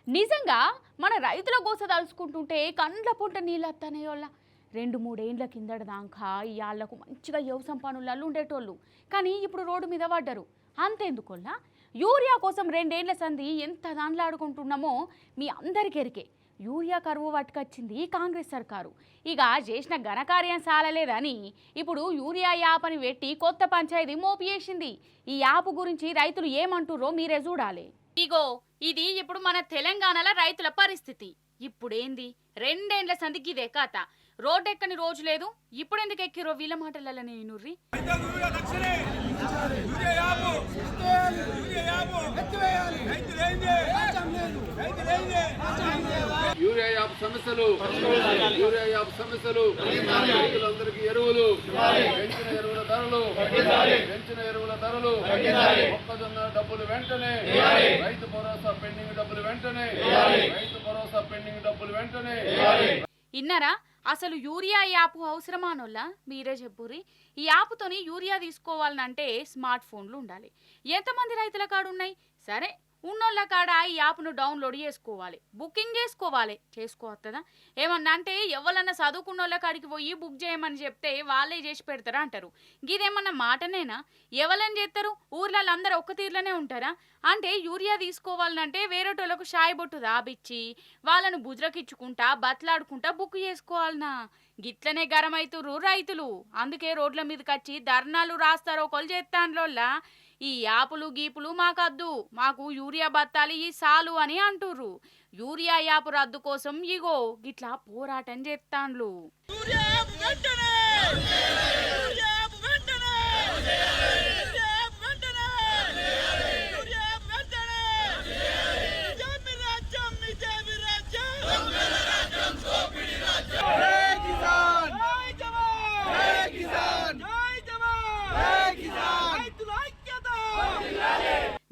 నిజంగా మన రైతుల గోస తలుచుకుంటుంటే కండ్ల పొంట నీళ్ళు వస్తానే వాళ్ళ 2-3 ఏండ్ల కిందట దాకా ఇవాళ్లకు మంచిగా వ్యవసాయం పనులలో ఉండేటోళ్ళు. కానీ ఇప్పుడు రోడ్డు మీద పడ్డారు. అంతేందుకోల్లా యూరియా కోసం 2 ఏండ్ల సంధి ఎంత దాంట్లాడుకుంటున్నామో మీ అందరికీ ఎరికే. యూరియా కరువు పట్టుకొచ్చింది కాంగ్రెస్ సర్కారు. ఇక చేసిన ఘనకార్యం సాలలేదని ఇప్పుడు యూరియా యాప్ని పెట్టి కొత్త పంచాయతీ మోపియేసింది. ఈ యాప్ గురించి రైతులు ఏమంటుర్రో మీరే చూడాలి. ఇగో ఇది ఇప్పుడు మన తెలంగాణలో రైతుల పరిస్థితి. ఇప్పుడేంది 2 ఏండ్ల సంధికి ఇదే కథ. రోడ్డు ఎక్కని రోజు లేదు. ఇప్పుడు ఎందుకు ఎక్కిరో వీళ్ళ మాటలలో నేనుర్రి. యూరియా యాప్ సమస్యలు రైతులందరికీ ఎరువులు పెంచిన ఎరువుల ధరలు మొక్కజొన్న డబ్బులు వెంటనే రైతు భరోసా పెండింగ్ డబ్బులు వెంటనే ఇన్నరా అసలు యూరియా యాప్ అవసరమానోళ్ళ మీరే చెప్పుర్రి. ఈ యాప్తోని యూరియా తీసుకోవాలంటే స్మార్ట్ ఫోన్లు ఉండాలి. ఎంతమంది రైతుల కాడ ఉన్నాయి? సరే ఉన్నోళ్ళ కాడ ఈ యాప్ను డౌన్లోడ్ చేసుకోవాలి, బుకింగ్ చేసుకోవస్తుందా? ఏమన్నా అంటే ఎవరన్నా చదువుకున్నోళ్ళ కాడికి పోయి బుక్ చేయమని చెప్తే వాళ్ళే చేసి పెడతారా అంటారు. గిదేమన్నా మాటనేనా? ఎవరని చేస్తారు? ఊర్లలో అందరూ ఒక్క తీరులోనే ఉంటారా? అంటే యూరియా తీసుకోవాలంటే వేరేటోళ్ళకు షాయి బొట్టు దాబిచ్చి వాళ్ళను బుజ్రకిచ్చుకుంటా బతలాడుకుంటా బుక్ చేసుకోవాలనా? గిట్లనే గరమైతురు రైతులు. అందుకే రోడ్ల మీదకి వచ్చి ధర్నాలు రాస్తారో కొలు చేస్తాన్లోల్లా ఈ యాపులు గీపులు మాకద్దు, మాకు యూరియా బత్తాలి ఈ సాలు అని అంటుర్రు. యూరియా యాప్ రద్దు కోసం ఇగో గిట్లా పోరాటం చేస్తాన్లు.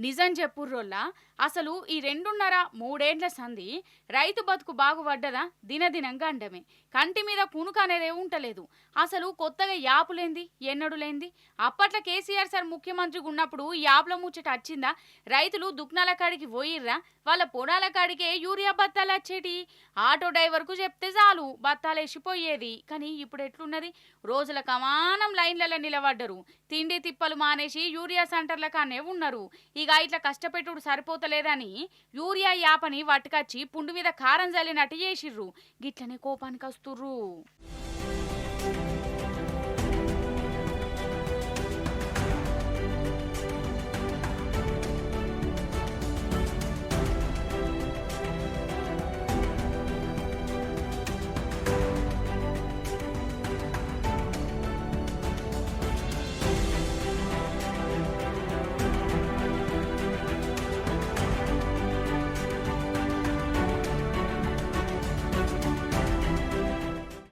నిజం చెప్పుర్రోల్లా అసలు ఈ 2.5-3 ఏండ్ల సంధి రైతు బతుకు బాగుపడ్డదా? దినదినం గండమే. కంటి మీద కునుక అనేదే ఉంటలేదు. అసలు కొత్తగా యాపులేంది ఎన్నడులేంది? అప్పట్లో కేసీఆర్ సార్ ముఖ్యమంత్రిగా ఉన్నప్పుడు ఈ యాప్ల ముచ్చట వచ్చిందా? రైతులు దుక్నాల కాడికి పోయిర్రా? వాళ్ళ పొడాల కాడికే యూరియా బత్తాలు వచ్చేటి. ఆటో డ్రైవర్కు చెప్తే చాలు బత్తాలేసిపోయేది. కానీ ఇప్పుడు ఎట్లున్నది? రోజుల కమానం లైన్లలో నిలబడ్డరు. తిండి తిప్పలు మానేసి యూరియా సెంటర్ల కానే ఉన్నారు. ఇక ఇట్లా కష్టపెట్టుడు సరిపోతలేదని యూరియా యాపని వట్టుకొచ్చి పుండు మీద కారం జల్లినట్టు చేసిర్రు. గిట్లనే కోపానికి వస్తుర్రు.